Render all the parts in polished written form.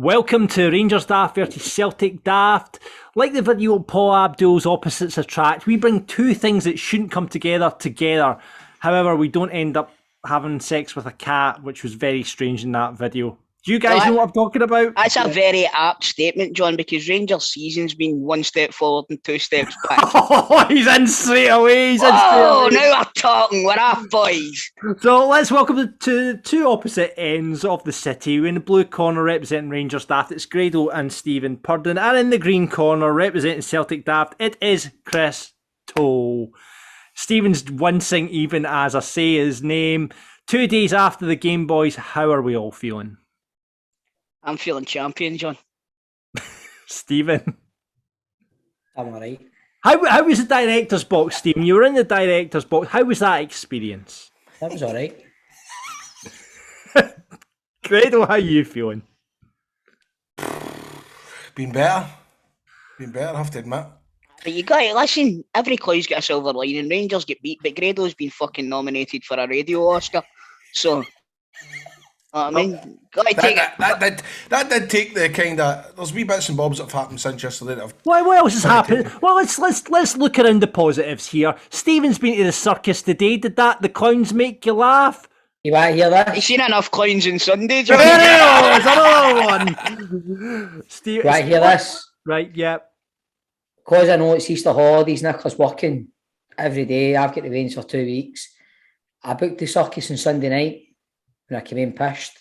Welcome to Rangers Daft versus Celtic Daft. Like the video Paul Abdul's Opposites Attract, we bring two things that shouldn't come together. However, we don't end up having sex with a cat, which was very strange in that video. Do you guys know what I'm talking about? That's a very apt statement, John, because Rangers' season's been one step forward and two steps back. Oh, he's in straight away. Now we're talking. We're off, boys. So let's welcome to two opposite ends of the city. We're in the blue corner representing Rangers Daft. It's Grado and Stephen Purden. And in the green corner representing Celtic Daft, it is Chris Toll. Stephen's wincing even as I say his name. 2 days after the game, boys, how are we all feeling? I'm feeling champion, John. Stephen? I'm alright. How was the director's box, Stephen? You were in the director's box. How was that experience? That was alright. Grado, how are you feeling? Been better, I have to admit. But you got to listen, every clou's got a silver lining. Rangers get beat, but Grado's been fucking nominated for a radio Oscar. So, I mean, got to take it. That did take the kind of. There's wee bits and bobs that have happened since yesterday. What else has happened? Well, let's look around the positives here. Stephen's been to the circus today. Did the clowns make you laugh? You want to hear that? You've seen enough clowns on Sunday, John. There's another one. You want to hear this? Right, yeah. Because I know it's Easter holidays, Nicola's working every day. I've got the reins for 2 weeks. I booked the circus on Sunday night when I came in pissed.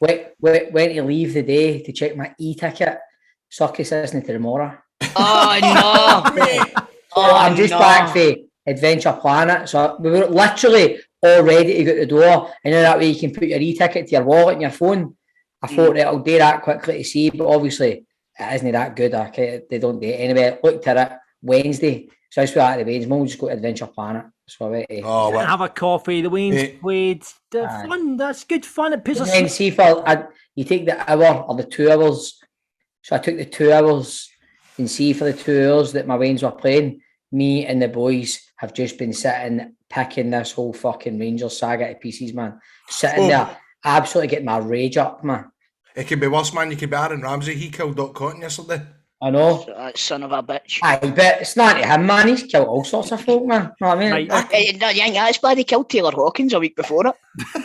Went to leave the day to check my e-ticket. Circus isn't till tomorrow. Oh, no. I'm just back for Adventure Planet. So we were literally all ready to go to the door. And that way you can put your e-ticket to your wallet and your phone. I thought I'll do that quickly to see, but obviously it isn't that good. They don't do it anyway. Looked at it Wednesday. So I just went out of the Wayne's. We'll just go to Adventure Planet. So have a coffee. The Wayne's played. Fun. That's good fun. It puts and see you take the hour or the 2 hours. So I took the 2 hours and see for the 2 hours that my Wayne's were playing. Me and the boys have just been sitting picking this whole fucking Rangers saga to pieces, man. Sitting there, absolutely getting my rage up, man. It could be worse, man. You could be Aaron Ramsey. He killed Doc Cotton yesterday. I know. That son of a bitch. Aye, but it's not to him, man. He's killed all sorts of folk, man. You know what I mean? That's why they killed Taylor Hawkins a week before it.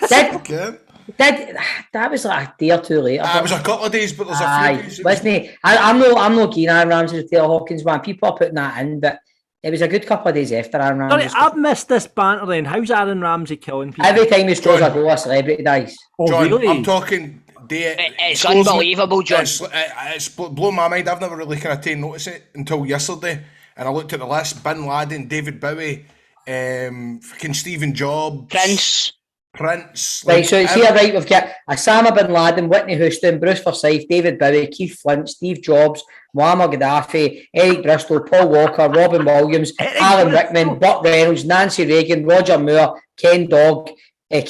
That was like a day or two later. It was a couple of days, but there's a few days. Listen, I'm no keen on Aaron Ramsey or Taylor Hawkins, man. People are putting that in, but it was a good couple of days after Aaron Ramsey. Sorry, I've missed this banter then. How's Aaron Ramsey killing people? Every time he scores a goal, a celebrity dies. Oh, John, really? I'm talking... It's unbelievable, John. It's blown my mind. I've never really kind of taken notice of it until yesterday. And I looked at the list. Bin Laden, David Bowie, fucking Stephen Jobs. Prince. Right, so it's here, right, we've got Osama bin Laden, Whitney Houston, Bruce Forsyth, David Bowie, Keith Flint, Steve Jobs, Muammar Gaddafi, Eric Bristol, Paul Walker, Robin Williams, Alan Rickman, Burt Reynolds, Nancy Reagan, Roger Moore, Ken Dodd, and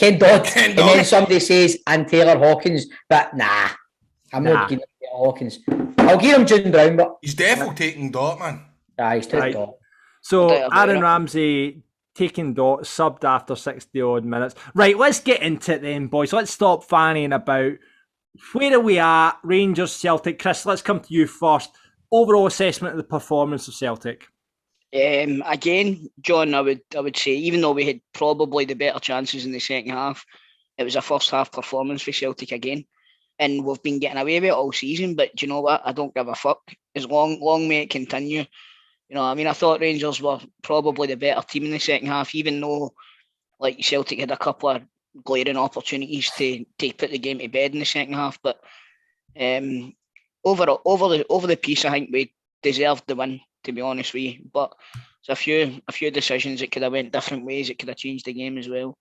then somebody says, and Taylor Hawkins, but nah, I'm not giving Taylor Hawkins. I'll give him June Brown, but he's definitely taking Dot, man. He's taking Dot. So Aaron Ramsey taking Dot, subbed after 60 odd minutes. Right, let's get into it then, boys. Let's stop fanning about. Where are we at? Rangers, Celtic. Chris, let's come to you first. Overall assessment of the performance of Celtic. Again, John, I would say, even though we had probably the better chances in the second half, it was a first half performance for Celtic again. And we've been getting away with it all season, but do you know what? I don't give a fuck. As long may it continue. You know, I mean, I thought Rangers were probably the better team in the second half, even though, like, Celtic had a couple of glaring opportunities to put the game to bed in the second half. But over the piece, I think we deserved the win, to be honest with you. But there's a few decisions that could have went different ways. It could have changed the game as well.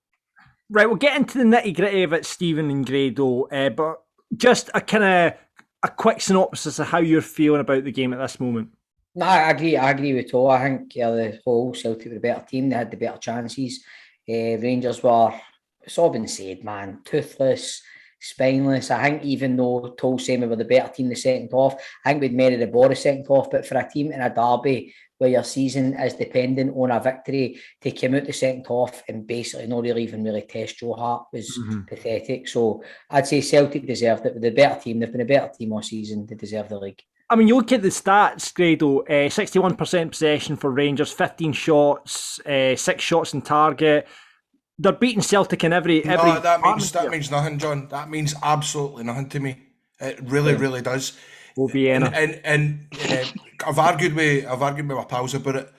Right, we'll get into the nitty-gritty of it, Stephen and Grado, but just a quick synopsis of how you're feeling about the game at this moment. No, I agree with Toll. I think the whole Celtic were the better team. They had the better chances. Rangers were, it's all been said, man, toothless, spineless. I think even though Toll saying we were the better team the second half, I think we'd merited a Boris second half, but for a team in a derby where your season is dependent on a victory, to come out the second half and basically not really test Joe Hart was pathetic. So I'd say Celtic deserved it. They're the better team. They've been a better team all season. They deserve the league. I mean, you look at the stats, Grado, 61% possession for Rangers, 15 shots, 6 shots on target. They're beating Celtic in every. No, that means nothing, John. That means absolutely nothing to me. It really does. And I've argued with my pals about it.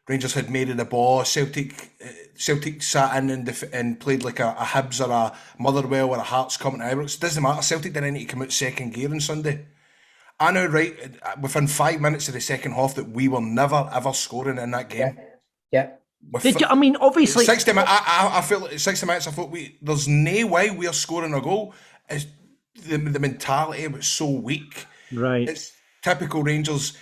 Rangers had made it the ball. Celtic sat in and played like a Hibs or a Motherwell or a Hearts coming to Ibrox. It doesn't matter. Celtic didn't need to come out second gear on Sunday. I know, right, within 5 minutes of the second half that we were never ever scoring in that game. Yeah. I mean, obviously, 60 minutes. I feel like 60 minutes. I thought there's no way we're scoring a goal. It's the mentality was so weak. Right. It's typical Rangers.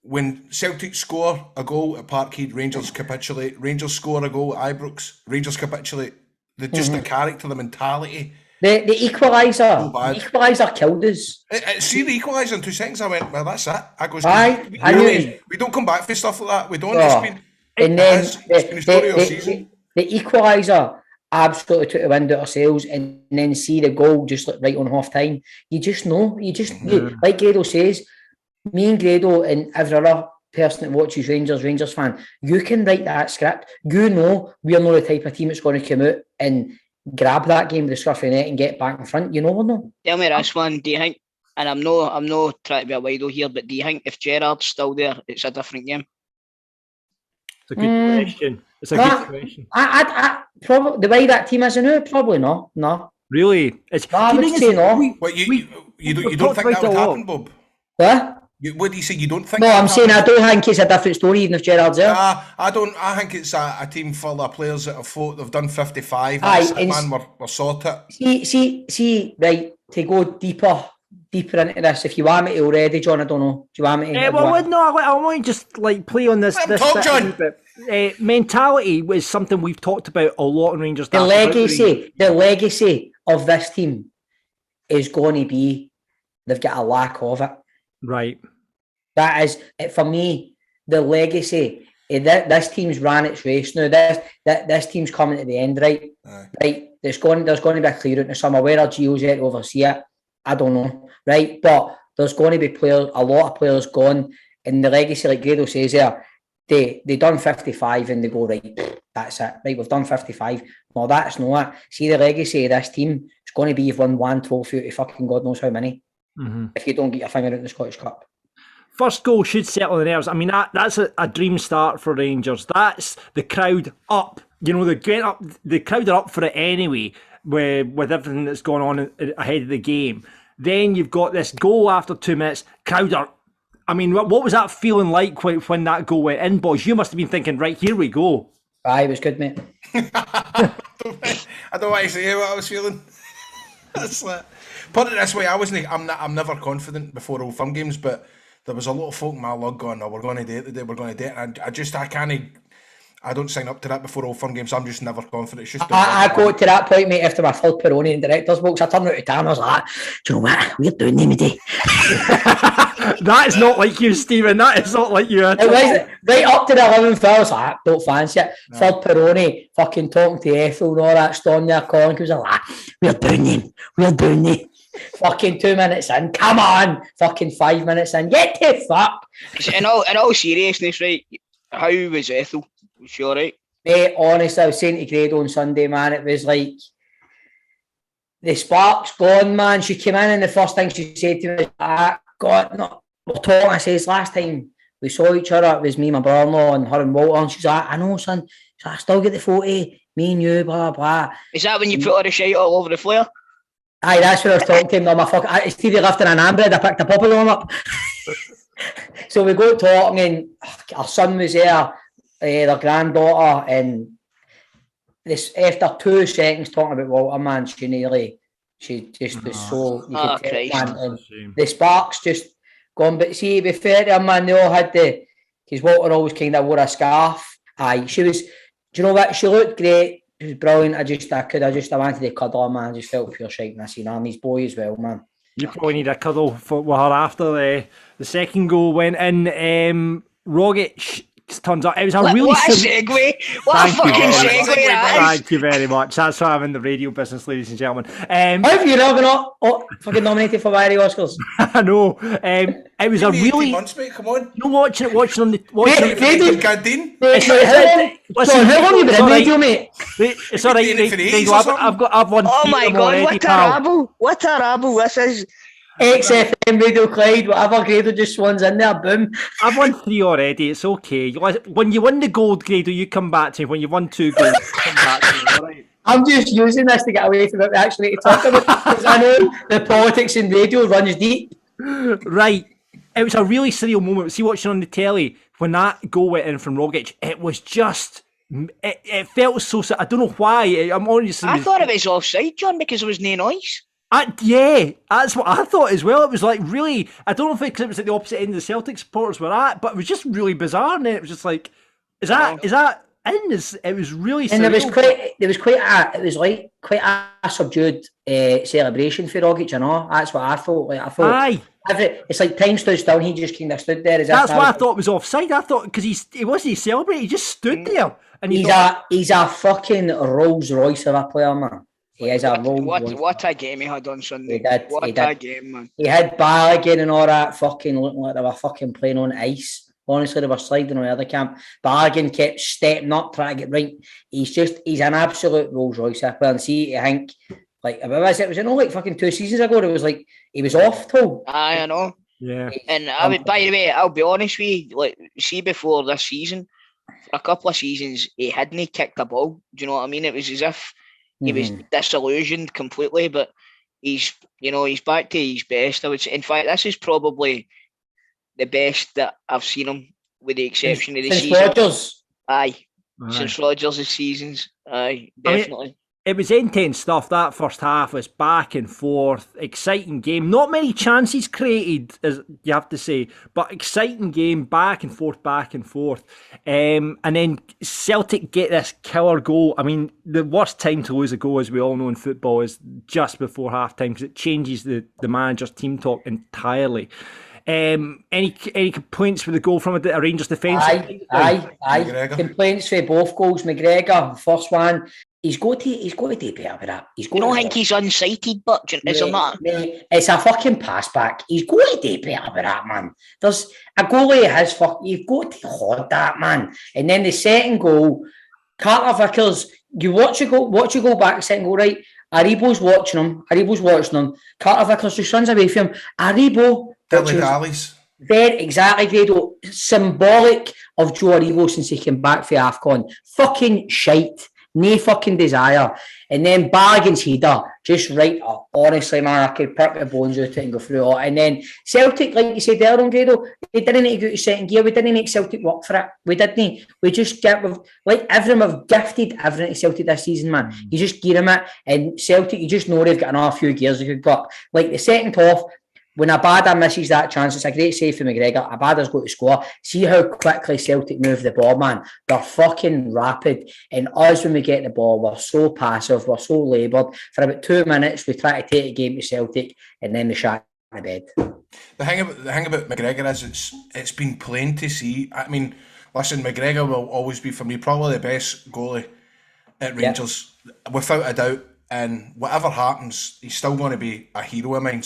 When Celtic score a goal at Parkhead, Rangers capitulate. Rangers score a goal at Ibrox, Rangers capitulate. Just the character, the mentality. The equaliser. The equaliser killed us. See the equaliser in 2 seconds. I went, well, that's it. I goes, we don't come back for stuff like that. We don't. And then the equaliser absolutely took the wind out of ourselves, and then see the goal just like right on half time. You just know. Like Grado says, me and Grado and every other person that watches Rangers fan, you can write that script. You know we're not the type of team that's going to come out and grab that game with the scruff of the net and get back in front. You know we're not. Tell me this one, do you think, and I'm not trying to be a wido here, but do you think if Gerrard's still there, it's a different game? It's a good question. It's a good question. I probably the way that team is now, probably not. No. Really? I would say no. You don't think that would happen, Bob? What? What do you say? You don't think? No, I'm saying I don't think it's a different story even if Gerrard's there. I don't. I think it's a team full of players that have fought. They've done 55. We're sorted. See, right, to go deeper into this, if you want me to already, John, I don't know. Do you want me to? I want to just like play on this. John. Mentality was something we've talked about a lot in Rangers. The legacy of this team is going to be they've got a lack of it. Right. That is, for me, the legacy. This team's ran its race now. This team's coming to the end, right? Right. There's going to be a clear out in the summer. Whether Gio's yet to oversee it, I don't know. Right, but there's going to be a lot of players gone, and the legacy, like Grado says there, they done 55 and they go, right, that's it. Right, we've done 55. No, that's not it. See, the legacy of this team is going to be you've won 1 trophy out of fucking God knows how many. If you don't get your finger out in the Scottish Cup. First goal should settle the nerves. I mean, that's a dream start for Rangers. That's the crowd up. You know, the crowd are up for it anyway, with everything that's going on ahead of the game. Then you've got this goal after 2 minutes. Crowd are. I mean, what was that feeling like when that goal went in, boys? You must have been thinking, right, here we go. It was good, mate. I don't want to say what I was feeling. That's like, put it this way, I'm never confident before Old Firm games, but there was a lot of folk in my lug going, we're going to do it today, we're going to do it. And I don't sign up to that before Old Firm games. I'm just never confident. It's just I got to that point, mate, after my full Peroni in director's box. I turned out to Dan, I was like, do you know what? We're doing them today. That is not like you, Stephen. That is not like you at all. Right up to the 11th hour, I was like, don't fancy it. No. Full Peroni, fucking talking to Ethel and all that, Stonia, Colin, because I was like, we're doing them. Fucking 2 minutes in, come on. Fucking 5 minutes in, get the fuck. In all seriousness, right, how was Ethel? Was she alright? Mate, honestly, I was saying to Grado on Sunday, man, it was like the spark's gone, man. She came in and the first thing she said to me was, God, no, we're talking. I says, last time we saw each other, it was me, my brother-in-law, and her and Walter, and she's like, I know, son. She's like, I still get the photo, me and you, blah, blah. Is that when you put all the shite all over the flare? Aye, that's when I was talking to him. No, Stevie lifting an Ambred, I picked a puppy on up. So we go talking, and our son was there, their granddaughter, and this after 2 seconds talking about Walter, man, she just was so you could tell, man, and the sparks just gone. But see, to be fair to him, man, they all had because Walter always kind of wore a scarf. Aye, she was. Do you know what? She looked great. She was brilliant. I wanted to cuddle her, man. I just felt pure shite when I seen her. And his boy as well, man. You probably need a cuddle with her after the second goal went in. Rogic turns up. It was a really what a segue! What a fucking segue! Thank you very much. That's why I'm in the radio business, ladies and gentlemen. Have you never not fucking nominated for Barry Oscars? I know. It was a really. Months, mate. Come on. You watching on the. How long have you been in radio, mate? It's all right. I've won. Oh my god! What a rabble! What a rabble! This is. XFM Radio Clyde, whatever, Grado just swans in there, boom. I've won 3 already, it's okay. When you win the gold, Grado, you come back to me. When you won 2 golds, you come back to me, alright? I'm just using this to get away from what we actually need to talk about, because I know the politics in radio runs deep. Right. It was a really surreal moment. See, watching on the telly, when that goal went in from Rogic, it was just... It felt so... I don't know why. I thought it was offside, John, because there was no noise. Yeah, that's what I thought as well. It was like really, I don't know if it was at the opposite end of the Celtic supporters were at, but it was just really bizarre. And it was just like, is that in? It was really. And there was quite a subdued celebration for Rogic. You know, that's what I thought. Like I thought, it's like time stood still. And he just kind of stood there. That's what I thought was offside. I thought because he wasn't celebrating. He just stood there. And he's a fucking Rolls Royce of a player, man. He is a what a game he had on Sunday. What a game, man. He had Balogun and all that fucking looking like they were fucking playing on ice. Honestly, they were sliding on the other camp. Balogun kept stepping up, trying to get right. He's an absolute Rolls Royce player. And see, I think, like, it was like fucking 2 seasons ago, it was like, he was off, too. I know. Yeah. And by the way, I'll be honest with you, like, see, before this season, for a couple of seasons, he hadn't kicked a ball. Do you know what I mean? It was as if he was disillusioned completely, but he's back to his best. I would say. In fact, this is probably the best that I've seen him, with the exception of the season. Rodgers. Aye. Since Rodgers' seasons. Aye, definitely. It was intense stuff. That first half was back and forth, exciting game. Not many chances created, as you have to say, but exciting game, back and forth, back and forth. And then Celtic get this killer goal. I mean, the worst time to lose a goal, as we all know in football, is just before half time, because it changes the manager's team talk entirely. Any complaints with the goal from a Rangers defence? Aye. Complaints for both goals. McGregor, first one. He's got to do better with that. I don't think he's unsighted, but is there not? It's a fucking pass back. He's got to do better with that, man. There's a goalie has you've got to hold that, man. And then the second goal, Carter Vickers, you watch you go back, second goal, right? Aribo's watching him. Carter Vickers just runs away from him. Aribo, very exactly, Grado, symbolic of Joe Aribo since he came back for AFCON. Fucking shite. No fucking desire. And then Balogun's header, just right up. Honestly, man, I could pick the bones out it and go through it. And then Celtic, like you said earlier on, Grado, they didn't need to go to second gear. We didn't make Celtic work for it. We didn't. We just like everyone, we've gifted everything to Celtic this season, man. You just gear them it. And Celtic, you just know they've got another few gears they could go up. Like the second half, when Abada misses that chance, it's a great save for McGregor. Abada's got to score. See how quickly Celtic move the ball, man. They're fucking rapid. And us, when we get the ball, we're so passive, we're so laboured. For about 2 minutes, we try to take a game to Celtic, and then we shot in the bed. The thing about McGregor is it's been plain to see. I mean, listen, McGregor will always be, for me, probably the best goalie at Rangers, without a doubt. And whatever happens, he's still going to be a hero of mine.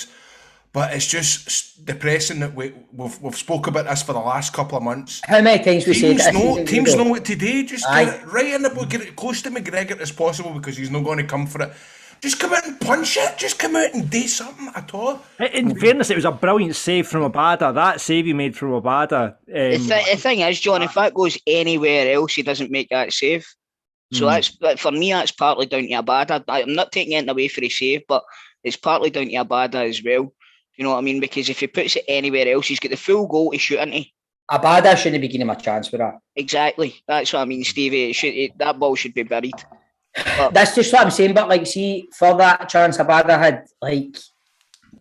But it's just depressing that we've spoke about this for the last couple of months. How many times we said teams know what to do. Just get it right in the book, get it close to McGregor as possible, because he's not going to come for it. Just come out and punch it. Just come out and do something at all. In fairness, it was a brilliant save from Abada. That save he made from Abada. The thing is, John, if that goes anywhere else, he doesn't make that save. So that's, for me, that's partly down to Abada. I'm not taking it away for his save, but it's partly down to Abada as well. You know what I mean? Because if he puts it anywhere else, he's got the full goal to shoot into. Abada shouldn't be giving him a chance for that. Exactly. That's what I mean, Stevie. That ball should be buried. But that's just what I'm saying. But like, see, for that chance Abada had, like,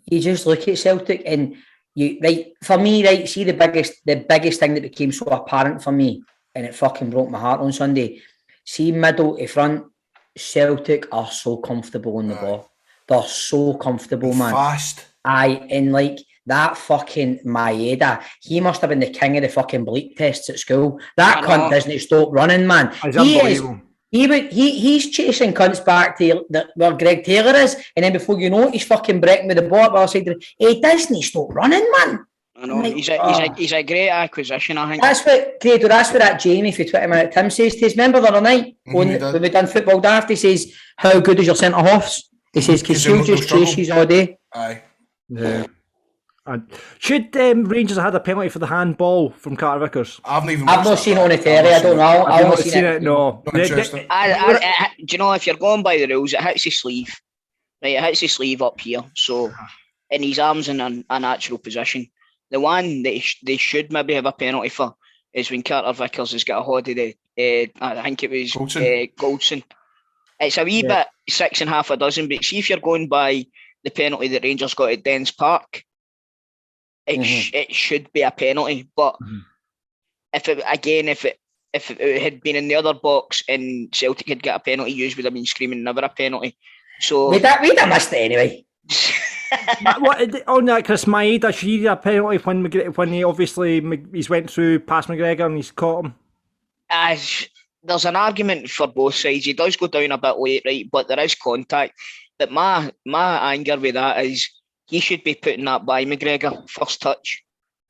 you just look at Celtic and you, right, for me, right, see the biggest thing that became so apparent for me, and it fucking broke my heart on Sunday. See, middle to front, Celtic are so comfortable on the ball. They're so comfortable, man. Fast. Aye, and like that fucking Maeda, he must have been the king of the fucking bleep tests at school. That cunt doesn't stop running, man. He's chasing cunts back to where Greg Taylor is, and then before you know it, he's fucking breaking with the ball up the other side. He doesn't stop running, man. I know, he's a great acquisition, I think. That's what that Jamie for 20 Minute Tim says to us. Remember the other night when we done football daft, he says, how good is your centre halves? He says, because he'll just chase you all day. Aye. Yeah. Should Rangers have had a penalty for the handball from Carter Vickers? I've not seen it on the telly. I don't know. I've not seen it. No. Do you know, if you're going by the rules, it hits his sleeve. Right, it hits his sleeve up here. So, and his arms in a natural position. The one that they should maybe have a penalty for is when Carter Vickers has got a hold of the, I think it was Goldson. It's a wee bit 6 1/2 dozen, but see if you're going by the penalty that Rangers got at Dens Park, it should be a penalty. But if it had been in the other box and Celtic had got a penalty, you would have been screaming never a penalty. So we'd have missed it anyway. What on that, Chris? Maeda, should he get a penalty when he obviously he's went through past McGregor and he's caught him? There's an argument for both sides. He does go down a bit late, right? But there is contact. But my anger with that is he should be putting that by McGregor first touch.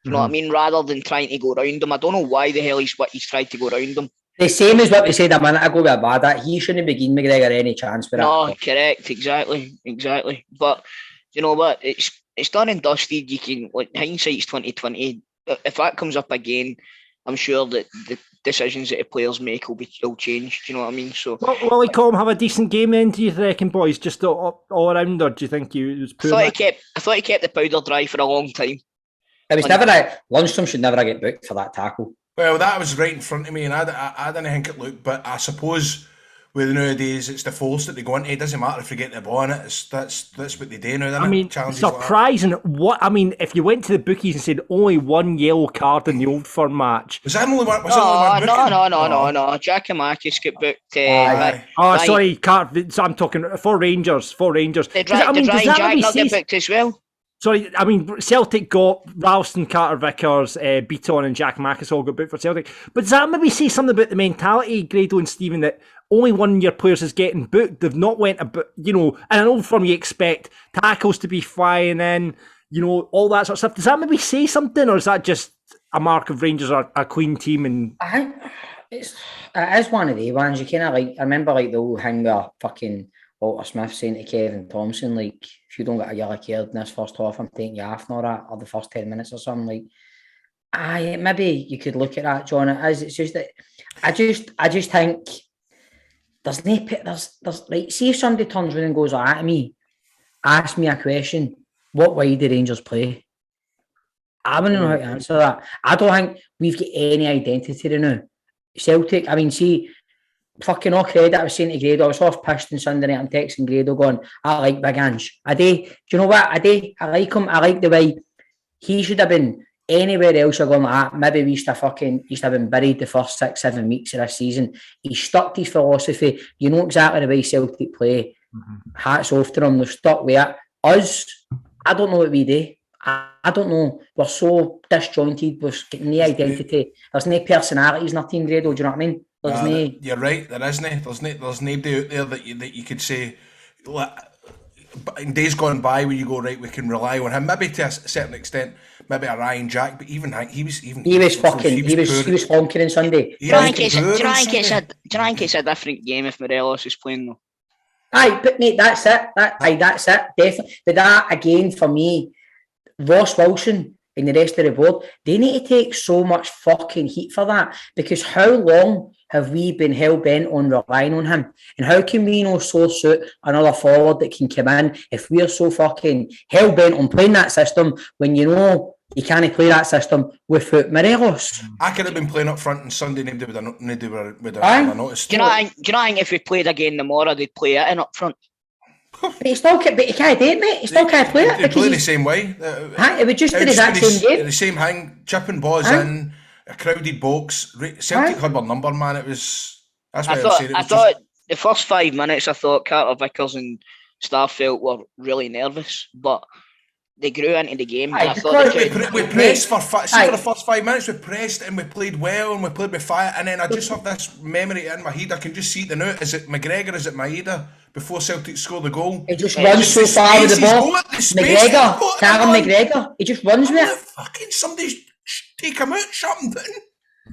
You know what I mean? Rather than trying to go round him. I don't know why the hell he's tried to go round him. The same as what we said a minute ago with Abada. He shouldn't be giving McGregor any chance for that. No, correct, exactly. But you know what? It's done and dusted. You can, like, hindsight's 2020. If that comes up again, I'm sure that the decisions that the players make will change. Do you know what I mean? So will he have a decent game then? Do you reckon, boys? Just all around, or do you think he was poor? I thought he kept the powder dry for a long time. It was Lundstrom should never get booked for that tackle. Well, that was right in front of me, and I didn't think it looked. But I suppose with nowadays it's the force that they go into. It doesn't matter if they get the ball in it. That's what they do now. I mean, surprising. If you went to the bookies and said only one yellow card in the Old Firm match, was that only one? No. Giacomakis got booked. Sorry, card. So I'm talking for Rangers. Did Ryan Jack not get booked as well? Sorry, I mean, Celtic got Ralston, Carter Vickers, Beaton and Jack Marcus all got booked for Celtic. But does that maybe say something about the mentality, Grado and Stephen, that only one of your players is getting booked? They've not went about, and I know from you expect tackles to be flying in, all that sort of stuff. Does that maybe say something, or is that just a mark of Rangers are a clean team? And I think it is one of the ones. You kind of I remember the old thing where fucking Walter Smith saying to Kevin Thompson, if you don't get a yellow card in this first half, I'm taking you off and all that, or the first 10 minutes or something. Maybe you could look at that, John. It's just that I just think there's see if somebody turns around and goes at me, ask me a question, what way do Rangers play? I wouldn't know how to answer that. I don't think we've got any identity now. Celtic, fucking all credit, I was saying to Grado, I was off pissed on Sunday night and texting Grado going, I like Big Ange. Do you know what? I like him. I like the way he should have been anywhere else. You're going like that. Maybe we used to have been buried the first 6-7 weeks of this season. He stuck to his philosophy. You know exactly the way Celtic play. Hats off to him. They're stuck with it. Us, I don't know what we do. I don't know. We're so disjointed. We've got no identity. There's no personalities in our team, Grado. Do you know what I mean? You're right. There isn't. There's nobody out there that you could say. In days gone by, where you go right, we can rely on him. Maybe to a certain extent, maybe a Ryan Jack, but even he was honking on Sunday. Do you think it's a different game if Morelos is playing though? Aye, but mate, that's it. That's it. Definitely. But that again for me, Ross Wilson and the rest of the board, they need to take so much fucking heat for that, because how long have we been hell-bent on relying on him? And how can we not source out another forward that can come in if we're so fucking hell-bent on playing that system when you can't play that system without Morelos? I could have been playing up front on Sunday, nobody would have noticed. Do you not think if we played again tomorrow, they'd play it in up front? But he can't do it, mate. He still can't play it. They play the same way. It would just be the exact same game. The same thing, chipping balls in, a crowded box. Celtic had their number, man. That's why I thought the first 5 minutes, I thought Carter Vickers and Starfelt were really nervous, but they grew into the game. Aye, And I thought we pressed for the first 5 minutes. We pressed and we played well and we played with fire. And then I just have this memory in my head. I can just see it now. Is it McGregor? Is it Maeda? Before Celtic score the goal, he just runs so far with the ball. McGregor, Callum McGregor, he just runs with it. Fucking somebody take him out, shut him down.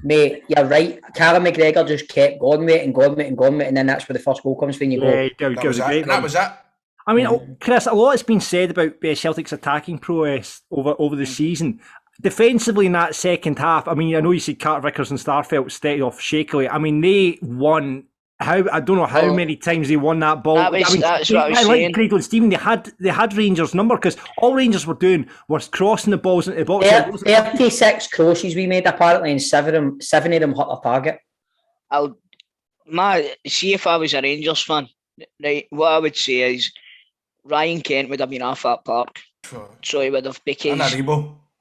Mate, you're right. Callum McGregor just kept going with it and going with it and going with it, and then that's where the first goal comes when you go. That was it. I mean, Chris, a lot has been said about Celtic's attacking prowess over the season. Defensively in that second half, I mean, I know you said Carter Vickers and Starfelt steady off shakily. I mean, they won. I don't know how many times they won that ball. That's what I was saying. Grado and Stephen, they had Rangers' number, because all Rangers were doing was crossing the balls into the box. 36 crosses we made apparently, and seven of them hit our target. See, if I was a Rangers fan, right, what I would say is Ryan Kent would have been off that park. So he would have, because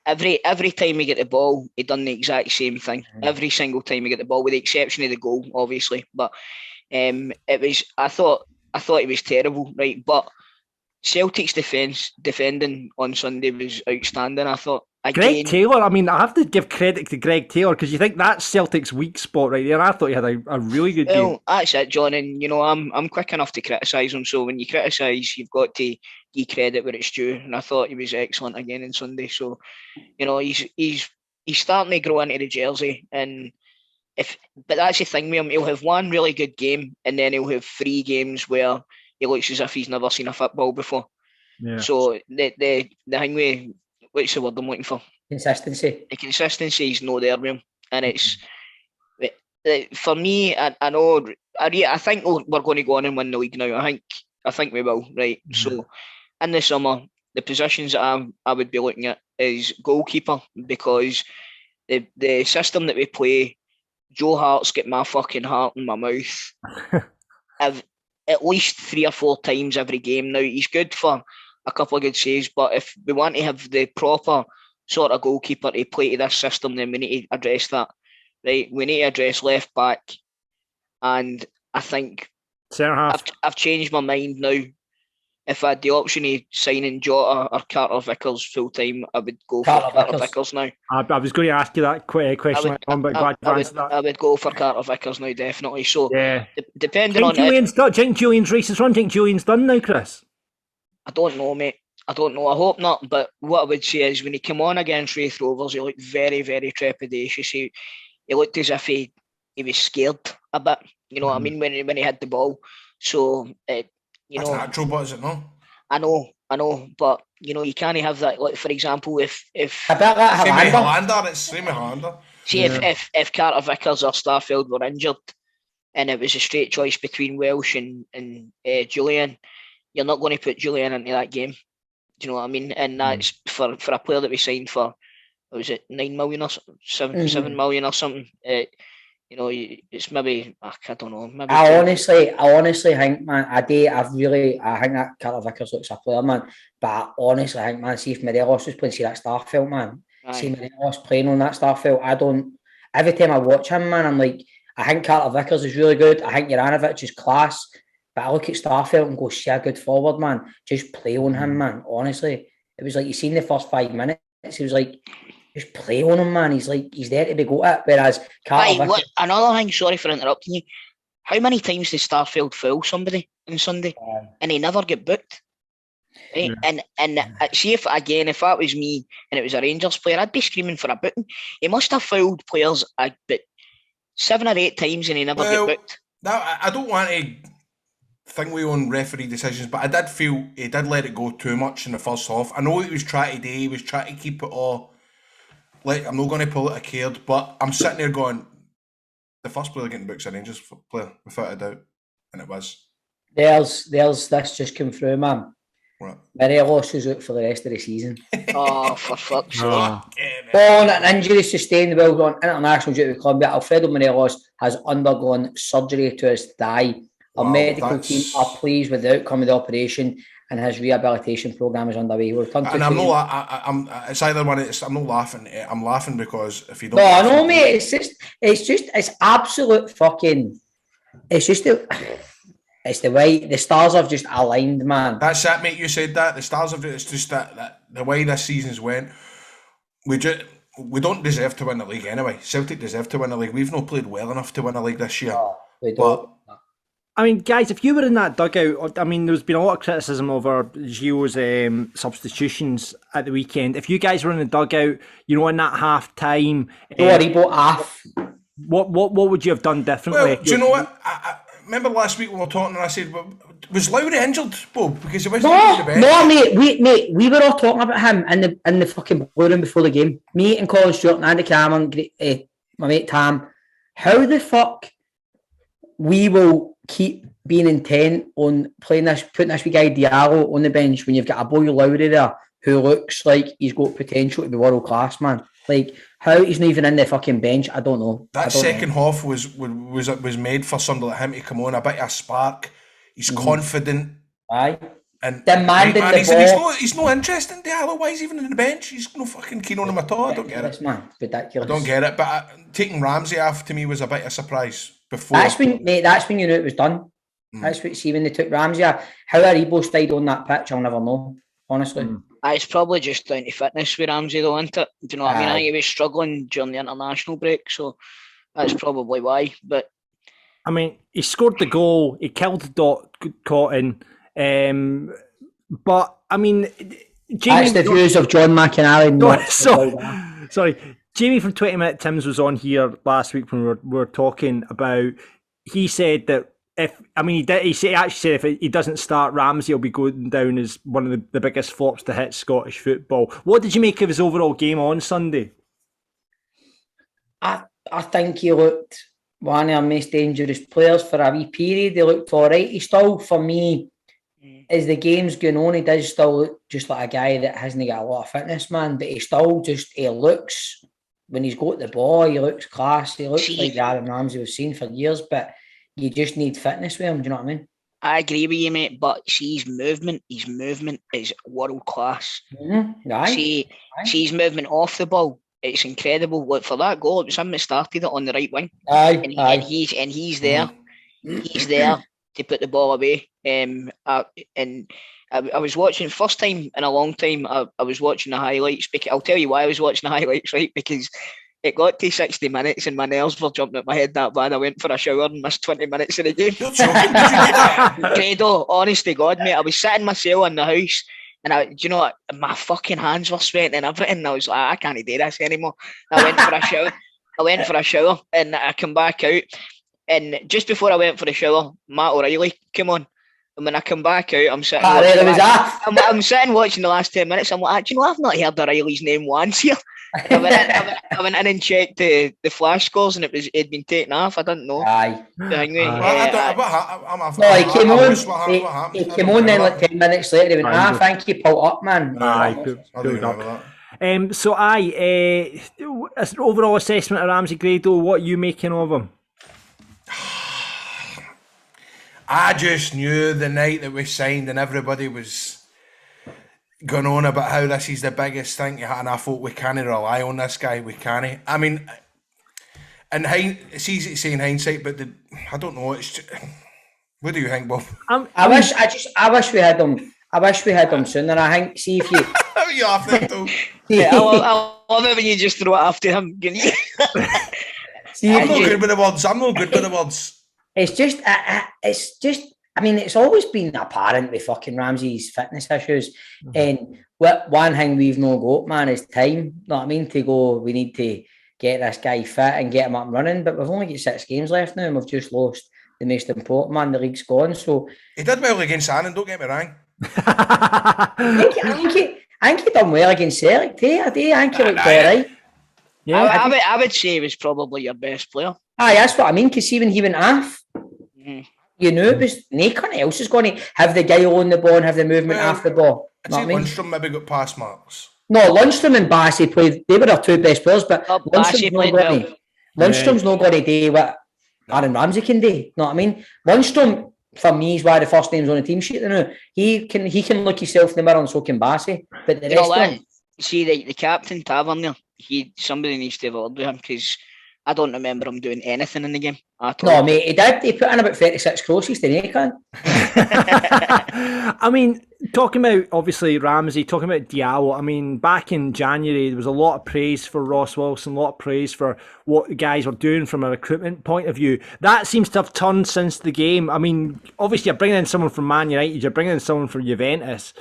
every time we get the ball, he done the exact same thing. Every single time we get the ball, with the exception of the goal, obviously. But it was, I thought it was terrible, right? But Celtic's defending on Sunday was outstanding, I thought. Greg Taylor, I mean, I have to give credit to Greg Taylor, because you think that's Celtic's weak spot right there. I thought he had a really good game. Well, that's it, John, and you know, I'm quick enough to criticise him, so when you criticise, you've got to give credit where it's due, and I thought he was excellent again on Sunday. So, you know, he's starting to grow into the jersey, but that's the thing with him, he'll have one really good game, and then he'll have 3 games where he looks as if he's never seen a football before. Yeah. So the thing with, what's the word I'm looking for? Consistency. The consistency is not there with him, and it's for me. I know. I think we're going to go on and win the league now. I think we will. Right. Mm-hmm. So in the summer, the positions that I would be looking at is goalkeeper, because the system that we play, Joe Hart's got my fucking heart in my mouth. At least 3 or 4 times every game now. He's good for a couple of good saves, but if we want to have the proper sort of goalkeeper to play to this system, then we need to address that, right? We need to address left back, and I think I've changed my mind now. If I had the option of signing Jota or Carter Vickers full time, I would go for Carter Vickers now. I was going to ask you that question, but glad you answered that. I would go for Carter Vickers now, definitely. So, depending on do you think Julian's race is run? Do you think Julian's done now, Chris? I don't know, mate. I don't know. I hope not. But what I would say is, when he came on against Wraith Rovers, he looked very, very trepidatious. He looked as if he was scared a bit. You know what I mean, when he had the ball. So that's natural, but is it not? I know, but you know, you can't have that. Like, for example, if Hollander. See, if Carter Vickers or Starfelt were injured, and it was a straight choice between Welsh and Julian, you're not going to put Julian into that game. Do you know what I mean? And that's for a player that we signed for, what was it, 9 million or 7 million or something. You know, it's maybe, I don't know. Maybe I honestly think, man, I think that Carter Vickers looks a player, man. But I honestly think, man, see if Morelos was playing, see that Starfelt, man. Aye. See Morelos playing on that Starfelt. Every time I watch him, man, I'm like, I think Carter Vickers is really good. I think Juranovic is class. But I look at Starfelt and go, see a good forward, man. Just play on him, man. Honestly. It was like, you seen the first 5 minutes, it was like, just play on him, man. He's there to be got at. Whereas another thing, sorry for interrupting you. How many times did Starfelt foul somebody on Sunday and he never get booked? Right? Yeah. And see, if that was me and it was a Rangers player, I'd be screaming for a booking. He must have fouled players but 7 or 8 times and he never get booked. Now, I don't want to think we own referee decisions, but I did feel he did let it go too much in the first half. I know he was trying to he was trying to keep it all. Like, I'm not going to pull it a card, but I'm sitting there going, the first player getting booked is a Rangers player, without a doubt. And it was. There's this just come through, man. Right. Morelos is out for the rest of the season. Oh, for fuck's sake. On an injury sustained while on international duty with Colombia, Alfredo Morelos has undergone surgery to his thigh. Our medical team are pleased with the outcome of the operation, and his rehabilitation program is underway. And I'm not. It's either one. I'm not laughing. I'm laughing because if you don't. No, I know, mate. It's absolute fucking. It's just. It's the way the stars have just aligned, man. That's it, mate. You said that. The stars have. It's just that the way this season's went. We don't deserve to win the league anyway. Celtic deserve to win the league. We've not played well enough to win the league this year. No, we don't. But, I mean, guys, if you were in that dugout, I mean, there's been a lot of criticism over Gio's substitutions at the weekend. If you guys were in the dugout, you know, in that half time, don't worry about half. What would you have done differently? Well, do you know what? I remember last week when we were talking, and I said, "Was Lowry injured, Bob? Because he wasn't on the bench." No, mate. We were all talking about him in the fucking blue room before the game. Me and Colin Stewart and Andy Cameron, my mate Tam. How the fuck we will keep being intent on putting this wee guy Diallo on the bench when you've got a boy Lowry there who looks like he's got potential to be world class, man. Like, how he's not even in the fucking bench, I don't know. That second half was made for somebody like him to come on, a bit of a spark. He's confident. Aye. And demanding the ball. He's no interested in Diallo. Why is he even on the bench? He's no fucking keen on him at all. I don't get it. Man, ridiculous. I don't get it. But taking Ramsey off to me was a bit of a surprise. Before that's when you knew it was done. That's what. See, when they took Ramsey off, how Aribo stayed on that pitch, I'll never know. Honestly, it's probably just down to fitness with Ramsey, though, isn't it? Do you know what I mean? I think he was struggling during the international break, so that's probably why. But I mean, he scored the goal. He killed Cotton. But I mean, Jamie, that's the views of John McInally. Sorry, Jamie from 20 Minute Tims was on here last week when we were talking about. He said that he actually said if he doesn't start, Ramsey will be going down as one of the biggest flops to hit Scottish football. What did you make of his overall game on Sunday? I think he looked one of our most dangerous players for a wee period. He looked all right. He still, for me, as the game's going on, he does still look just like a guy that hasn't got a lot of fitness, man. But he looks, when he's got the ball, he looks class. He looks like Aaron Ramsey we've seen for years, but you just need fitness with him. Do you know what I mean? I agree with you, mate. But see, his movement is world class. Mm-hmm. See his movement off the ball. It's incredible. Look, for that goal, it was him that started it on the right wing. And he's there. He's there to put the ball away. I was watching, first time in a long time, I was watching the highlights. I'll tell you why I was watching the highlights, right? Because it got to 60 minutes and my nerves were jumping at my head that bad. I went for a shower and missed 20 minutes of the game. Grado, honest to God, mate, I was sitting myself in the house and do you know what? My fucking hands were sweating and everything. And I was like, I can't do this anymore. I went for a shower and I come back out. And just before I went for the shower, Matt O'Reilly came on. And when I come back out, I'm sitting I'm sitting watching the last 10 minutes. I'm like, do you know, I've not heard O'Reilly's name once here. I went in and checked the flash scores and it'd been taken off. I didn't know. He came on then like 10 minutes later. He went, thank you, pull up, man. Overall assessment of Ramsey Grado, what are you making of him? I just knew the night that we signed and everybody was going on about how this is the biggest thing, and I thought we can't rely on this guy. We can't. I mean, it's easy to say in hindsight, but I don't know. It's just, what do you think, Bob? I wish we had him. I wish we had him sooner. I think. See if you. You have to do. I love it when you just throw it after him. I'm not good with the words. It's just. I mean, it's always been apparent with fucking Ramsey's fitness issues. And one thing we've no got, man, is time. You know what I mean? To go, we need to get this guy fit and get him up and running. But we've only got 6 games left now, and we've just lost the most important man. The league's gone. So he did well against Annan. Don't get me wrong. I think he done well against Celtic. I think he looked all right. Yeah, I would say he was probably your best player. Aye, that's what I mean. Because even he went off. You knew it was nothing else is going to have the guy on the ball and have the movement off the ball. I think Lundstrom maybe got pass marks. No, Lundstrom and Bassey played. They were our 2 best players, but Lundstrom's not going to do what Aaron Ramsey can do. You know what I mean? Lundstrom, for me, is why the first name's on the team sheet. He can look himself in the mirror and so can Bassey. But the rest of them... See, the captain Tavernier, somebody needs to have a word with him because I don't remember him doing anything in the game at all. No, mate, he did. He put in about 36 crosses, didn't he, cunt? I mean, talking about, obviously, Ramsey, talking about Diallo, I mean, back in January, there was a lot of praise for Ross Wilson, a lot of praise for what the guys were doing from a recruitment point of view. That seems to have turned since the game. I mean, obviously, you're bringing in someone from Man United, you're bringing in someone from Juventus.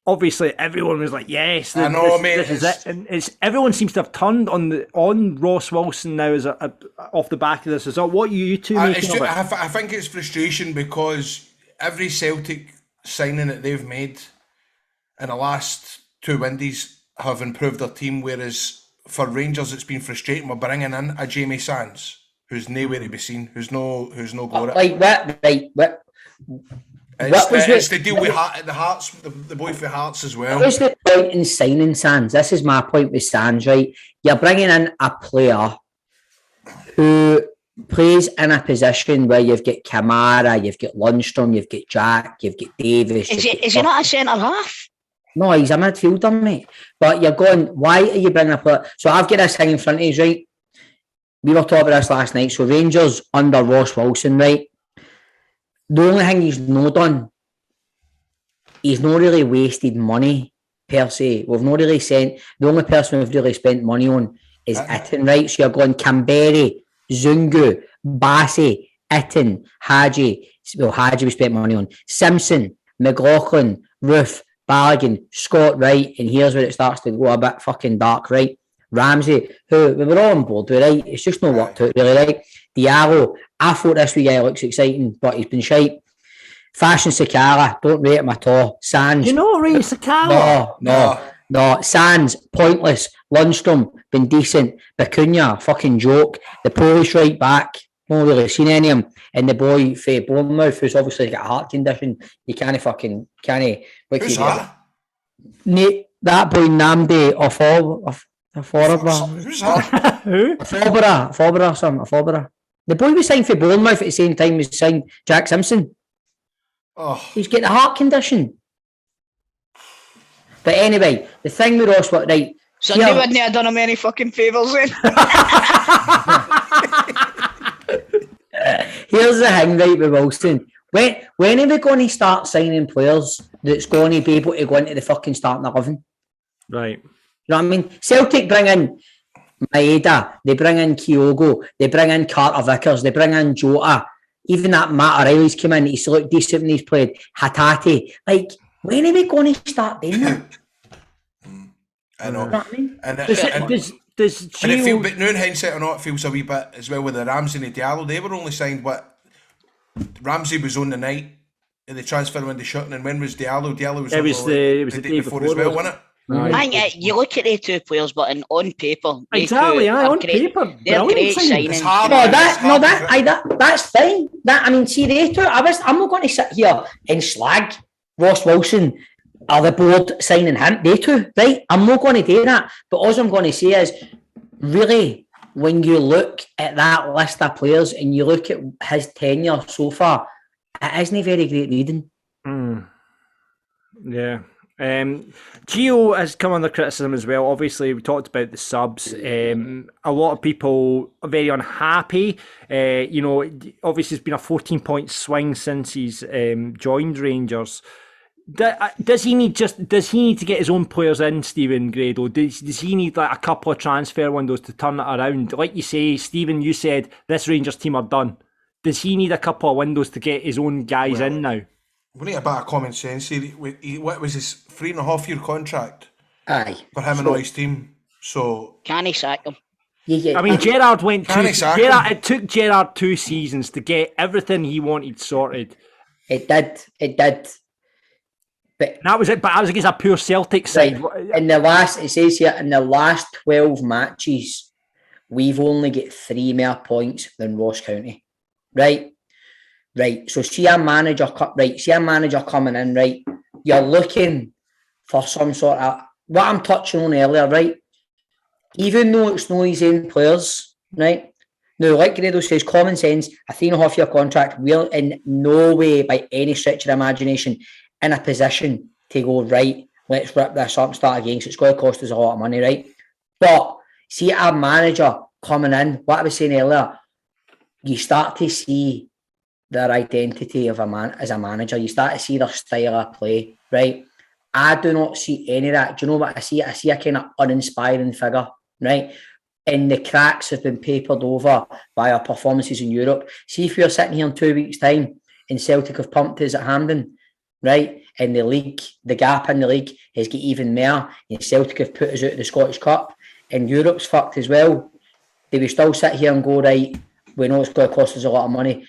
Obviously, everyone was like, "Yes, this is it." And everyone seems to have turned on Ross Wilson now as off the back of this. Is that what you two making of it? I think it's frustration because every Celtic signing that they've made in the last 2 windies have improved their team, whereas for Rangers it's been frustrating. We're bringing in a Jamie Sands who's nowhere to be seen, who's no good. Like what? Right? What? It's the deal with the Hearts, the boy for Hearts as well. What was the point in signing Sands? This is my point with Sands, right? You're bringing in a player who plays in a position where you've got Kamara, you've got Lundstrom, you've got Jack, you've got Davis. Is he not a centre half? No, he's a midfielder, mate. But you're going, why are you bringing a player? So I've got this thing in front of you, right? We were talking about this last night. So Rangers under Ross Wilson, right? The only thing he's not done, he's not really wasted money per se. We've not really sent, the only person we've really spent money on is Itten, right? So you're going Kamberi, Zungu, Bassi, Itten, Hadji. Well, Hadji we spent money on. Simpson, McLaughlin, Roof, Balogun, Scott Wright, and here's where it starts to go a bit fucking dark, right? Ramsey, who we were all on board with, right? It's just not worked out really, right? Diallo, I thought this wee guy looks exciting, but he's been shite. Fashion Sakala, don't rate him at all. Sands, you know, rate Sakala? No. Sands, pointless. Lundstrom, been decent. Bacuna, fucking joke. The Polish right back, not really seen any of him. And the boy for Bournemouth, who's obviously got a heart condition, you can't. Who's that? That boy Namdi Who's that? Who? Fobera. The boy was signed for Bournemouth at the same time as signed Jack Simpson. Oh. He's got a heart condition. But anyway, the thing with Ross, right? So they wouldn't have done him any fucking favours then. Here's the thing, right, with Wilson. When are we going to start signing players that's going to be able to go into the fucking starting 11? Right. You know what I mean? Celtic bring in Maeda, they bring in Kyogo, they bring in Carter Vickers, they bring in Jota. Even that Matt O'Reilly's come in, he's looked decent when he's played. Hatate. Like, when are we going to start doing that? I know. You know what I mean? And Does it but now in hindsight or not, it feels a wee bit as well with the Ramsey and the Diallo. They were only signed, Ramsey was on the night of the transfer window shutting, and when was Diallo? Diallo was the day before as well, wasn't it? I think you look at the two players, but on paper, exactly, on paper, they're great signings. That's fine. See, they two. I'm not going to sit here and slag Ross Wilson or the board signing him. They two, right? I'm not going to do that. But all I'm going to say is, really, when you look at that list of players and you look at his tenure so far, it isn't very great reading. Yeah. Gio has come under criticism as well. Obviously, we talked about the subs. A lot of people are very unhappy. Obviously, it's been a 14-point swing since he's joined Rangers. Does he need to get his own players in, Stephen Grado? Does he need like a couple of transfer windows to turn it around? Like you say, Stephen, you said this Rangers team are done. Does he need a couple of windows to get his own guys in now? We need a bit of common sense here. What was his 3.5-year contract? Aye. For him and all his team. So can he sack him? I mean, Gerrard it took Gerrard 2 seasons to get everything he wanted sorted. It did. But that was it. But that was against a poor Celtic side. It says here, in the last 12 matches, we've only got 3 more points than Ross County. Right. So see a manager coming in, right? You're looking for some sort of what I'm touching on earlier, right? Even though it's not his own players, right? Now, like Grado says, common sense, a 3.5-year contract, we're in no way by any stretch of imagination in a position to go, right, let's rip this up and start again. So it's going to cost us a lot of money, right? But see a manager coming in, what I was saying earlier, you start to see their identity of a man as a manager. You start to see their style of play, right? I do not see any of that. Do you know what I see? I see a kind of uninspiring figure, right? And the cracks have been papered over by our performances in Europe. See, if you're sitting here in 2 weeks' time and Celtic have pumped us at Hampden, right? And the league, the gap in the league has got even more. And Celtic have put us out of the Scottish Cup, and Europe's fucked as well. They will still sit here and go, right, we know it's going to cost us a lot of money.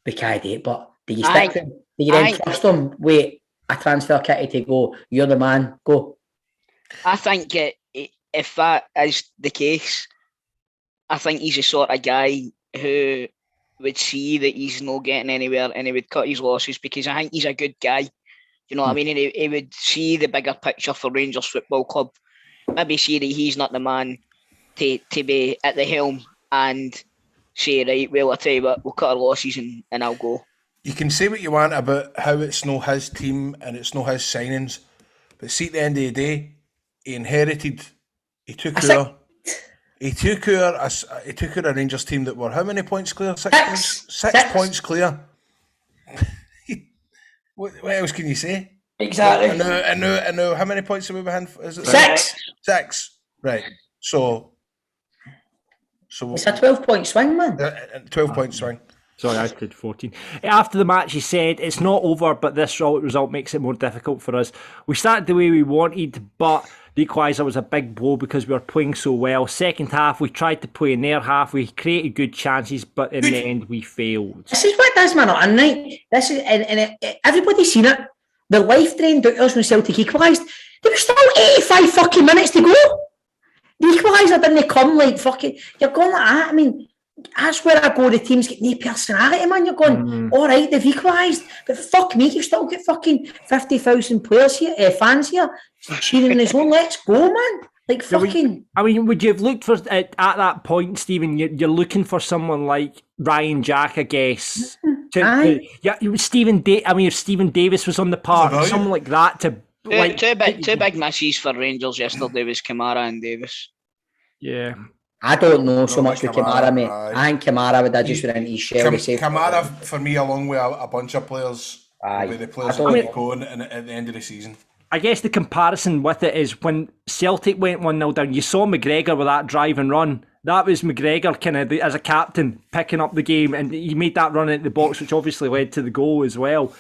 We can't do it, but do you stick them? Do you then trust them? Wait, a transfer kitty to go, you're the man, go. I think if that is the case, I think he's the sort of guy who would see that he's not getting anywhere and he would cut his losses, because I think he's a good guy. You know what I mean? And he would see the bigger picture for Rangers Football Club. Maybe see that he's not the man to be at the helm and say, right, well, I tell you what, we'll cut our losses and I'll go. You can say what you want about how it's not his team and it's not his signings, but see, at the end of the day, he took our a Rangers team that were how many points clear? Six points clear. What else can you say? Exactly. I know. How many points are we behind? Is it Six. Right. So it's a 12-point swing, man. 12-point swing. Sorry, I did 14. After the match, he said, it's not over, but this result makes it more difficult for us. We started the way we wanted, but the equaliser was a big blow because we were playing so well. Second half, we tried to play in their half. We created good chances, but in the end, we failed. This is what does, man. And right, this is, and everybody's seen it. The life drained out us when Celtic equalised. There was still 85 fucking minutes to go. The equaliser didn't come like fucking. You're going like that. I mean, that's where I go. The team's got no personality, man. You're going, all right, they've equalised, but fuck me, you've still got fucking 50,000 players here, fans here, cheering his own. Let's go, man. Like fucking. Would you have looked for at that point, Stephen? You're looking for someone like Ryan Jack, I guess. If Stephen Davis was on the park, someone like that to. Two big misses for Rangers yesterday was Kamara and Davis. Yeah. I don't know so much with Kamara, mate. I think Kamara would have just went into his shell. Kamara, for me, along with a bunch of players, will be the players that will go on at the end of the season. I guess the comparison with it is when Celtic went 1-0 down, you saw McGregor with that drive and run. That was McGregor kind of as a captain picking up the game, and he made that run into the box, which obviously led to the goal as well.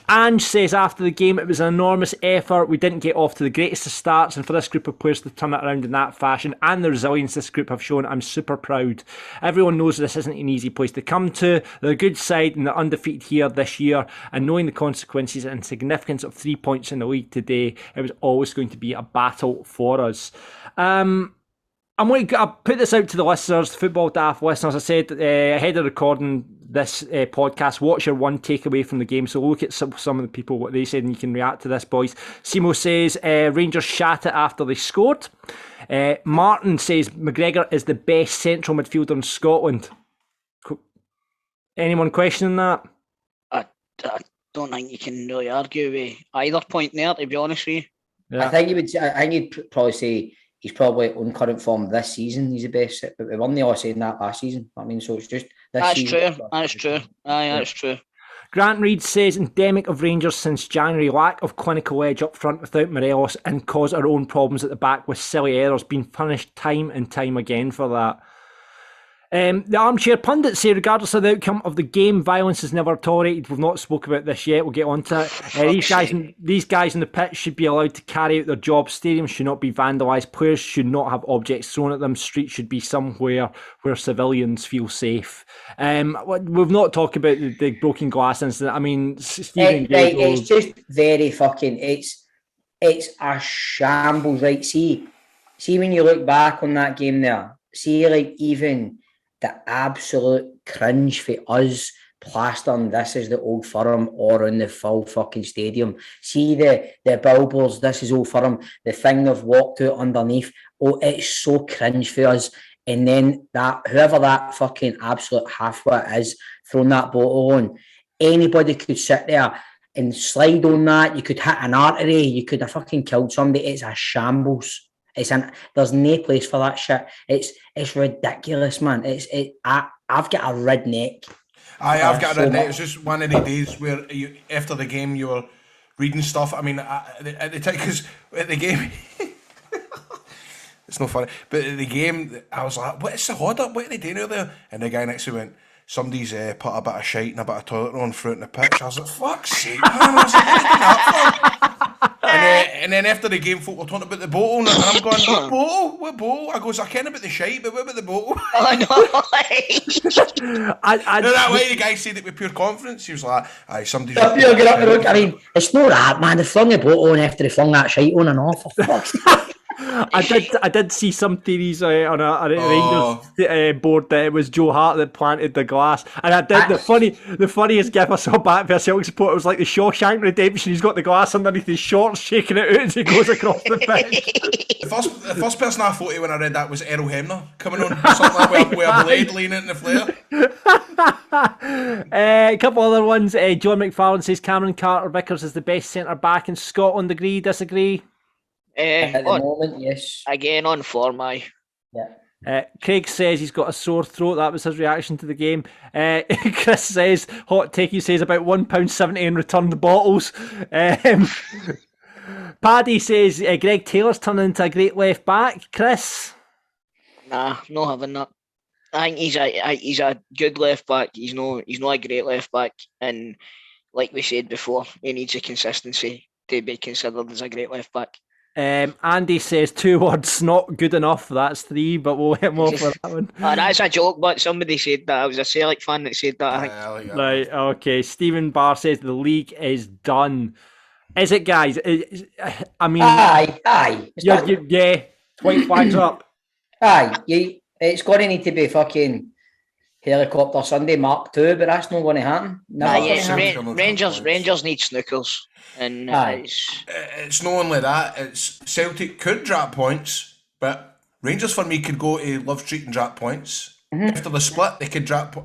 Ange says after the game, it was an enormous effort. We didn't get off to the greatest of starts, and for this group of players to turn it around in that fashion and the resilience this group have shown, I'm super proud. Everyone knows this isn't an easy place to come to. They're a good side and they're undefeated here this year, and knowing the consequences and significance of 3 points in the league today, it was always going to be a battle for us. I'm going to put this out to the listeners, Football Daft listeners. I said ahead of recording this podcast, what's your one takeaway from the game? So look at some of the people, what they said, and you can react to this, boys. Simo says Rangers shat it after they scored. Martin says McGregor is the best central midfielder in Scotland. Anyone questioning that? I don't think you can really argue with either point there, to be honest with you. Yeah. I think you'd probably say he's probably on current form this season. He's the best, but we weren't all saying that last season. I mean, so it's just this season. That's true. That's true. Grant Reed says endemic of Rangers since January, lack of clinical edge up front without Morelos, and cause our own problems at the back with silly errors, being punished time and time again for that. The armchair pundits say, regardless of the outcome of the game, violence is never tolerated. We've not spoke about this yet. We'll get on to it. These guys in the pitch should be allowed to carry out their job. Stadiums should not be vandalised. Players should not have objects thrown at them. Streets should be somewhere where civilians feel safe. We've not talked about the broken glass incident. I mean, Stephen Grado, it's just very fucking. It's a shambles. Right? See when you look back on that game there. See, like even the absolute cringe for us plastering this is the Old Firm or in the full fucking stadium. See the billboards, this is Old Firm, the thing they've walked out underneath. Oh, it's so cringe for us. And then that whoever that fucking absolute halfwit is throwing that bottle on, anybody could sit there and slide on that. You could hit an artery, you could have fucking killed somebody. It's a shambles. there's no place for that shit. It's ridiculous, man. I've got a red neck. I've got a red neck. It's just one of the days where after the game you were reading stuff. I mean, at the time, because at the game, it's not funny, but at the game, I was like, "What is the order? What are they doing out there?" And the guy next to me went, "Somebody's put a bit of shite and a bit of toilet roll through it in the pitch." I was like, "Fuck's sake, man!" I was like, "What are you doing that for?" And then after the game, folk were talking about the bottle, and I'm going, "What bottle? What bottle?" I goes, "I care about the shite, but what about the bottle?" I know. That way the guy said it with pure confidence. He was like, "Aye, somebody's." I mean, it's not that, man. They flung the bottle on after they flung that shite on and off. For fuck's sake. I did see some theories on a Rangers board that it was Joe Hart that planted the glass, and I did the funniest gif I saw back for a Celtic support. It was like the Shawshank Redemption. He's got the glass underneath his shorts, shaking it out as he goes across the pitch. The first person I thought of when I read that was Errol Hemner coming on something like with a blade leaning in the flare. A couple other ones. John McFarlane says Cameron Carter-Vickers is the best centre back in Scotland. Agree? Disagree? At the moment, yes. Again, on form, aye. Yeah. Craig says he's got a sore throat. That was his reaction to the game. Chris says, hot take, he says about £1.70 in returned bottles. Paddy says Greg Taylor's turning into a great left back. Chris? Nah, not having that. I think he's a good left back. He's not a great left back. And like we said before, he needs a consistency to be considered as a great left back. Andy says 2 words, not good enough. That's 3, but we'll hit more for that one. That's a joke, but somebody said that. I was a Celtic fan that said that, I think. Right, okay. Stephen Barr says the league is done. Is it, guys? I mean... Aye. Yeah, white flags up. Aye, it's going to need to be fucking Helicopter Sunday Mark II, but that's not going to happen. Rangers need snookers. And it's not only that, it's Celtic could drop points, but Rangers for me could go to Love Street and drop points. Mm-hmm. After the split, they could drop.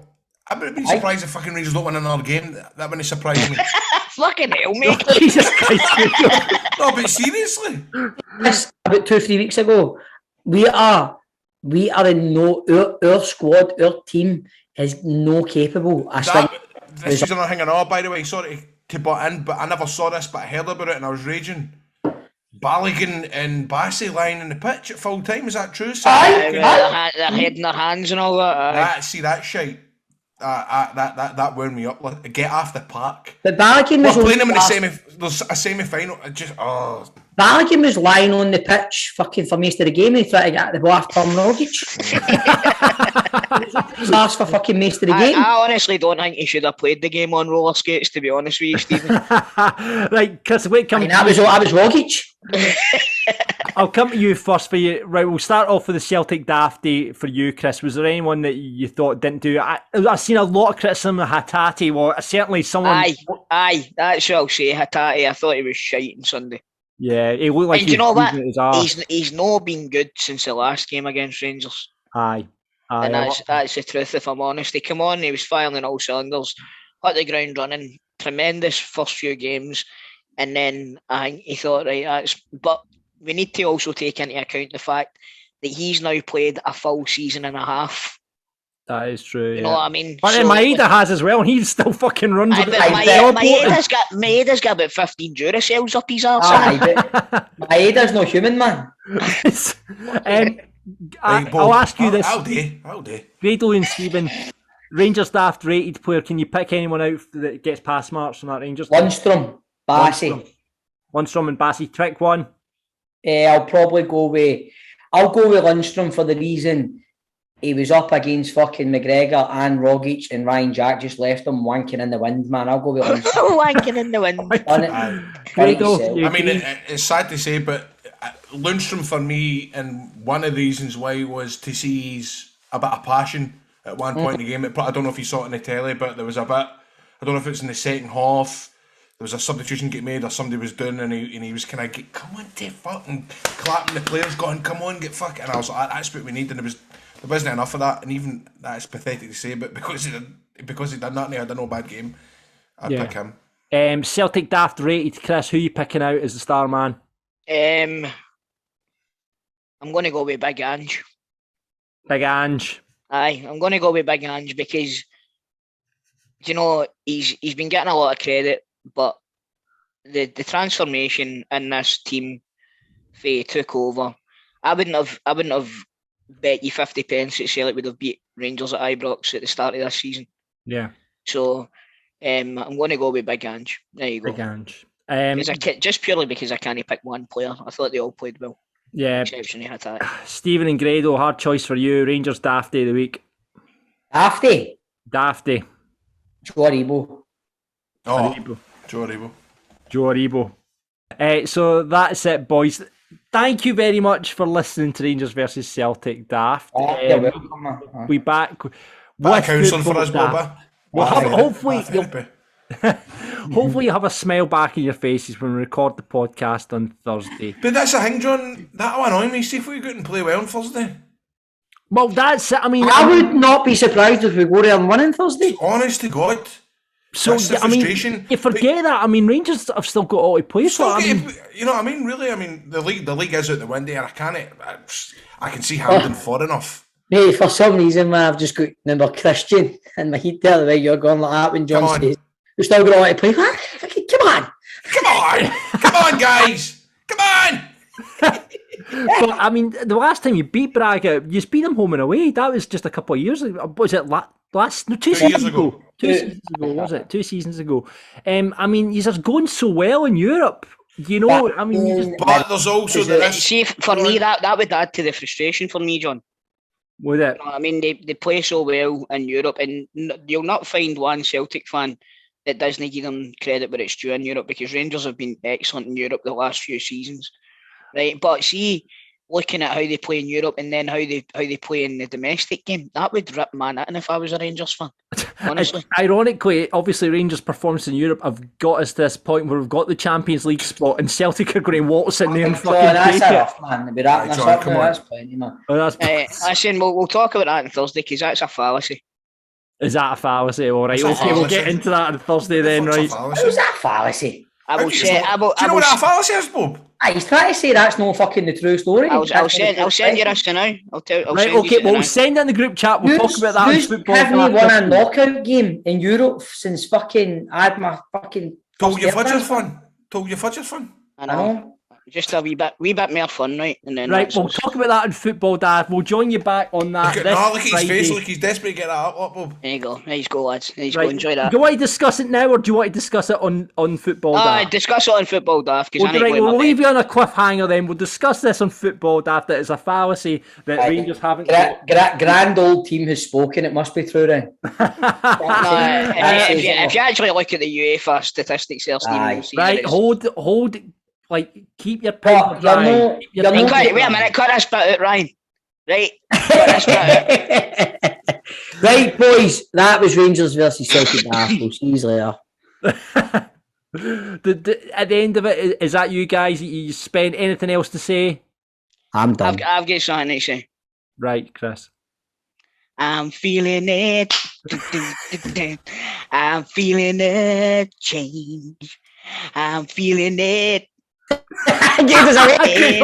I would have been surprised if fucking Rangers don't win another game. That wouldn't surprise me. Fucking hell, mate. Jesus Christ. No, but seriously. About 2 or 3 weeks ago, we are in our squad, our team is no capable. This is another thing I know, by the way, sorry to butt in, but I never saw this, but I heard about it and I was raging. Balogun and Bassey lying in the pitch at full time, is that true? Their head in their hands and all that. See that shite. That wound me up. Like, get off the park. But Balogun was playing them in there's a semi-final. Balogun was lying on the pitch fucking for most of the game. He tried to get the ball after Rogic. Asked for fucking most of the game. I honestly don't think he should have played the game on roller skates, to be honest with you, Stephen. Right, Chris, wait, that was Rogic. I'll come to you first for you. Right, we'll start off with the Celtic Daft day for you, Chris. Was there anyone that you thought didn't do it? I've seen a lot of criticism of Hatate. Well, certainly someone... Aye, that's what I'll say. Hatate, I thought he was shite on Sunday. Yeah, he looked like you know what? He's not been good since the last game against Rangers. Aye. And that's the truth, if I'm honest. He came on, he was firing on all cylinders, hit the ground running, tremendous first few games, and then I think he thought, right, but we need to also take into account the fact that he's now played a full season and a half. That is true. You know what I mean? But then Maeda has as well, and he still fucking runs. Maeda's got about 15 Duracells up his arse. Maeda's no human, man. I'll ask you this. I'll do. Grado and Stephen, Rangers Daft rated player. Can you pick anyone out that gets pass marks from that Rangers? Lundstrom, Bassey. Lundstrom and Bassey. Trick one. I'll go with Lundstrom for the reason he was up against fucking McGregor and Rogic, and Ryan Jack just left him wanking in the wind, man. I'll go with Lundstrom. Wanking in the wind. I mean, it's sad to say, but Lundstrom for me, and one of the reasons why was to see he's a bit of passion at one point in the game. I don't know if you saw it in the telly, but there was a bit. I don't know if it's in the second half. There was a substitution get made, or somebody was doing, and he was kind of come on, take fucking clapping the players, going, come on, get fucking. And I was like, that's what we need, and there wasn't enough of that, and even that's pathetic to say, but because he done that, and he had no bad game, I'd pick him. Celtic Daft rated, Chris. Who are you picking out as the star man? I'm going to go with Big Ange. Big Ange. Aye, I'm going to go with Big Ange because, you know, he's been getting a lot of credit, but the transformation in this team, they took over. I wouldn't have bet you 50 pence that Celtic would have beat Rangers at Ibrox at the start of this season. Yeah. So I'm going to go with Big Ange. There you go. Big Ange. Just purely because I can't pick one player. I thought they all played well. Yeah. Exception of attack. Stephen and Grado, hard choice for you. Rangers Dafty of the week. Dafty. Joe Aribo. Joe Aribo. So that's it, boys. Thank you very much for listening to Rangers versus Celtic, Daft. You're welcome. We back with counselling for us, Bobby. We'll hopefully you'll have a smile back in your faces when we record the podcast on Thursday. But that's the thing, John. That'll annoy me. See if we go out and play well on Thursday. Well, that's it. I mean, I would not be surprised if we go there and win on Thursday. Honest to God. So, I mean, you forget that. I mean, Rangers have still got all to play for. You know what I mean? Really, I mean, the league is out the window, and I can see Hampden far enough. Mate, for some reason, man, I've just got number Christian in my heat the other way. You're going like that when John says, we've still got all to play for. Come on, guys. Come on. But I mean, the last time you beat Braga, you beat them home and away. That was just a couple of years ago. Was it two seasons ago? 2 seasons ago, was it? 2 seasons ago. I mean, you're just going so well in Europe. You know, I mean, but there's also the risk. See, for me, that would add to the frustration for me, John. Would it? You know, I mean, they play so well in Europe, and you'll not find one Celtic fan that doesn't give them credit where it's due in Europe, because Rangers have been excellent in Europe the last few seasons, right? But see, looking at how they play in Europe and then how they play in the domestic game, that would rip man in if I was a Rangers fan. Honestly. Ironically, obviously Rangers' performance in Europe have got us to this point where we've got the Champions League spot and Celtic are going to waltz in there and fucking take it. Enough, man. To be wrapping us up now, that's plenty, man. Listen, we'll talk about that on Thursday, because that's a fallacy. Is that a fallacy? All right, okay, we'll get into that on Thursday then, right? How's that fallacy? Do you know what that fallacy is, Bob? He's trying to say that's no fucking the true story. I'll send you this now. We'll send it in the group chat. We'll talk about that on football. Have we won a knockout game in Europe since fucking I had my fucking... Told you fudger's fun. I know. Just a wee bit more fun, right? And then we'll talk about that in football, Dad. We'll join you back on that. Look at his face. Look, he's desperate to get that up, Bob. There you go. There you go, lads. There you go. Enjoy that. Do you want to discuss it now, or do you want to discuss it on football, Daft? Discuss it on football, Daft. We'll leave you on a cliffhanger then. We'll discuss this on football, Daft. That is a fallacy that Rangers haven't. Grand old team has spoken. It must be true, then. If you actually look at the UEFA statistics, right? Hold. Like, keep your pen dry. Wait a minute, cut this bit out, Ryan. Right? Cut this bit out. Right, boys, that was Rangers versus Celtic. We'll see you later. At the end of it, is that you guys? You spend anything else to say? I'm done. I've got something to say. Right, Chris. I'm feeling it. I'm feeling the change. I'm feeling it. Get us away.